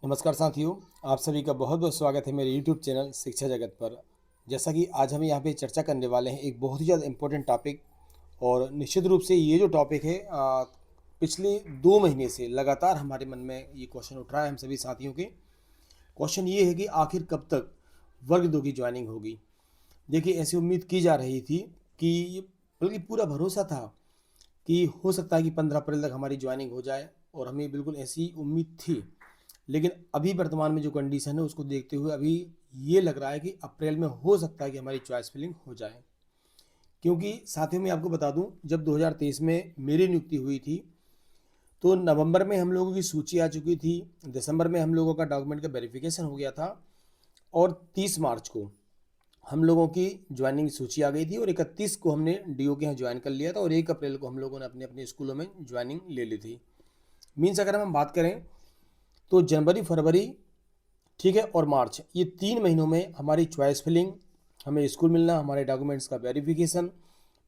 नमस्कार साथियों, आप सभी का बहुत बहुत स्वागत है मेरे YouTube चैनल शिक्षा जगत पर। जैसा कि आज हम यहाँ पे चर्चा करने वाले हैं एक बहुत ही ज़्यादा इम्पोर्टेंट टॉपिक। और निश्चित रूप से ये जो टॉपिक है पिछले 2 महीने से लगातार हमारे मन में ये क्वेश्चन उठ रहा है हम सभी साथियों के। क्वेश्चन ये है कि आखिर कब तक वर्ग 2 की ज्वाइनिंग होगी। देखिए, ऐसी उम्मीद की जा रही थी कि बल्कि पूरा भरोसा था कि हो सकता है कि 15 अप्रैल तक हमारी ज्वाइनिंग हो जाए, और हमें बिल्कुल ऐसी उम्मीद थी। लेकिन अभी वर्तमान में जो कंडीशन है उसको देखते हुए अभी ये लग रहा है कि अप्रैल में हो सकता है कि हमारी चॉइस फिलिंग हो जाए। क्योंकि साथियों मैं आपको बता दूं, जब 2023 में मेरी नियुक्ति हुई थी तो नवंबर में हम लोगों की सूची आ चुकी थी, दिसंबर में हम लोगों का डॉक्यूमेंट का वेरिफिकेशन हो गया था, और 30 मार्च को हम लोगों की ज्वाइनिंग सूची आ गई थी, और 31 को हमने डीओ के यहाँ ज्वाइन कर लिया था, और 1 अप्रैल को हम लोगों ने अपने अपने स्कूलों में ज्वाइनिंग ले ली थी। मीन्स अगर हम बात करें तो जनवरी, फरवरी, ठीक है, और मार्च, ये 3 महीनों में हमारी चॉइस फिलिंग, हमें स्कूल मिलना, हमारे डॉक्यूमेंट्स का वेरिफिकेशन,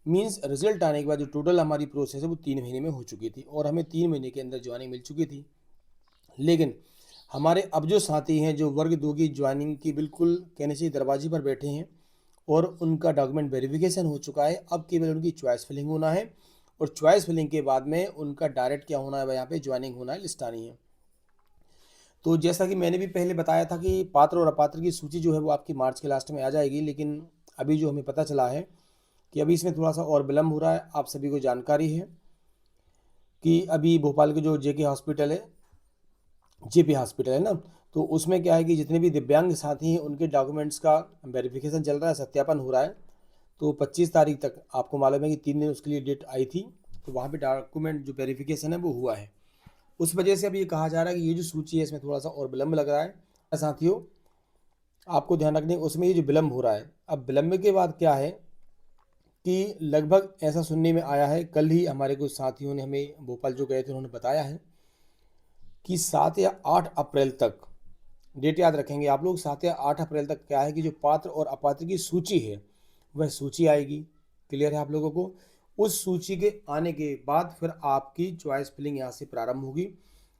मीन्स रिजल्ट आने के बाद जो टोटल हमारी प्रोसेस है वो 3 महीने में हो चुकी थी, और हमें 3 महीने के अंदर ज्वाइनिंग मिल चुकी थी। लेकिन हमारे अब जो साथी हैं जो वर्ग 2 की ज्वाइनिंग की बिल्कुल कहने से दरवाजे पर बैठे हैं और उनका डॉक्यूमेंट वेरिफिकेशन हो चुका है, अब केवल उनकी चॉइस फिलिंग होना है, और चॉइस फिलिंग के बाद में उनका डायरेक्ट क्या होना है, यहाँ पे ज्वाइनिंग होना है, लिस्ट आनी है। तो जैसा कि मैंने भी पहले बताया था कि पात्र और अपात्र की सूची जो है वो आपकी मार्च के लास्ट में आ जाएगी, लेकिन अभी जो हमें पता चला है कि अभी इसमें थोड़ा सा और विलम्ब हो रहा है। आप सभी को जानकारी है कि अभी भोपाल के जो जेके हॉस्पिटल है, जेपी हॉस्पिटल है ना, तो उसमें क्या है कि जितने भी दिव्यांग साथी हैं उनके डॉक्यूमेंट्स का वेरिफिकेशन चल रहा है, सत्यापन हो रहा है। तो 25 तारीख तक आपको मालूम है कि 3 दिन उसके लिए डेट आई थी, तो वहाँ पे डॉक्यूमेंट जो वेरिफिकेशन है वो हुआ है। उस वजह से अब ये कहा जा रहा है कि ये जो सूची है इसमें थोड़ा सा और विलम्ब लग रहा है। साथियों, आपको ध्यान रखने उसमें ये जो विलम्ब हो रहा है, अब विलम्ब के बाद क्या है कि लगभग ऐसा सुनने में आया है, कल ही हमारे कुछ साथियों ने हमें भोपाल जो गए थे उन्होंने बताया है कि 7 या 8 अप्रैल तक, डेट याद रखेंगे आप लोग, 7 या 8 अप्रैल तक क्या है कि जो पात्र और अपात्र की सूची है वह सूची आएगी। क्लियर है आप लोगों को? उस सूची के आने के बाद फिर आपकी चॉइस फिलिंग यहाँ से प्रारंभ होगी।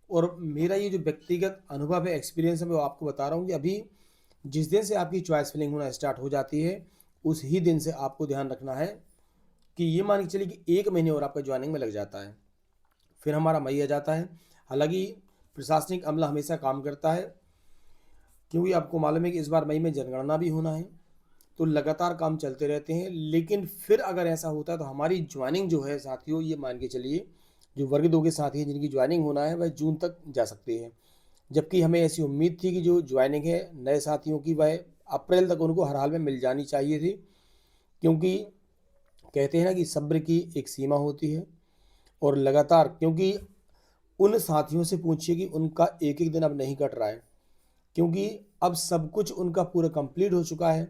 और मेरा ये जो व्यक्तिगत अनुभव है, एक्सपीरियंस है, मैं आपको बता रहा हूँ कि अभी जिस दिन से आपकी चॉइस फिलिंग होना स्टार्ट हो जाती है उस ही दिन से आपको ध्यान रखना है कि ये मान के चलिए कि 1 महीने और आपका ज्वाइनिंग में लग जाता है, फिर हमारा मई आ जाता है। हालांकि प्रशासनिक अमला हमेशा काम करता है, क्योंकि आपको मालूम है कि इस बार मई में जनगणना भी होना है, तो लगातार काम चलते रहते हैं। लेकिन फिर अगर ऐसा होता है तो हमारी ज्वाइनिंग जो है साथियों, ये मान के चलिए जो वर्ग 2 के साथी हैं जिनकी ज्वाइनिंग होना है वह जून तक जा सकते हैं। जबकि हमें ऐसी उम्मीद थी कि जो ज्वाइनिंग है नए साथियों की वह अप्रैल तक उनको हर हाल में मिल जानी चाहिए थी, क्योंकि कहते हैं ना कि सब्र की एक सीमा होती है। और लगातार, क्योंकि उन साथियों से पूछिए कि उनका एक एक दिन अब नहीं कट रहा है, क्योंकि अब सब कुछ उनका पूरा कंप्लीट हो चुका है।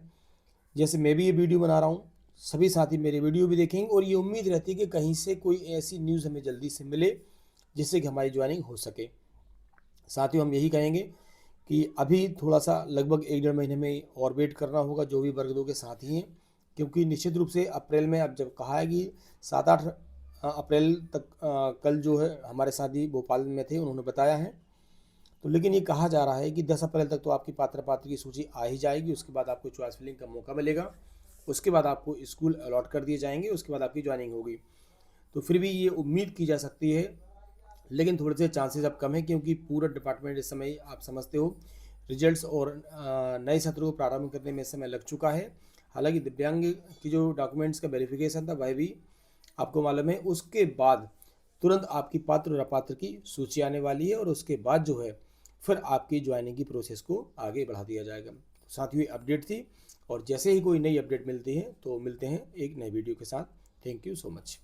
जैसे मैं भी ये वीडियो बना रहा हूँ, सभी साथी मेरे वीडियो भी देखेंगे, और ये उम्मीद रहती है कि कहीं से कोई ऐसी न्यूज़ हमें जल्दी से मिले जिससे कि हमारी ज्वाइनिंग हो सके। साथियों, हम यही कहेंगे कि अभी थोड़ा सा लगभग 1 डेढ़ महीने में और वेट करना होगा जो भी वर्ग 2 के साथी हैं, क्योंकि निश्चित रूप से अप्रैल में, अब जब कहा है कि 7-8 अप्रैल तक, कल जो है हमारे साथी भोपाल में थे उन्होंने बताया है, तो लेकिन ये कहा जा रहा है कि 10 अप्रैल तक तो आपकी पात्र पात्र की सूची आ ही जाएगी, उसके बाद आपको चॉइस फिलिंग का मौका मिलेगा, उसके बाद आपको स्कूल अलॉट कर दिए जाएंगे, उसके बाद आपकी ज्वाइनिंग होगी। तो फिर भी ये उम्मीद की जा सकती है, लेकिन थोड़े से चांसेस अब कम है, क्योंकि पूरा डिपार्टमेंट इस समय आप समझते हो रिजल्ट्स और नए सत्र को प्रारंभ करने में इस समय लग चुका है। हालांकि दिव्यांग की जो डॉक्यूमेंट्स का वेरिफिकेशन था वह भी आपको मालूम है, उसके बाद तुरंत आपकी पात्र और अपात्र की सूची आने वाली है, और उसके बाद जो है फिर आपकी ज्वाइनिंग की प्रोसेस को आगे बढ़ा दिया जाएगा। साथ ही अपडेट थी, और जैसे ही कोई नई अपडेट मिलती है तो मिलते हैं एक नए वीडियो के साथ। Thank you so much.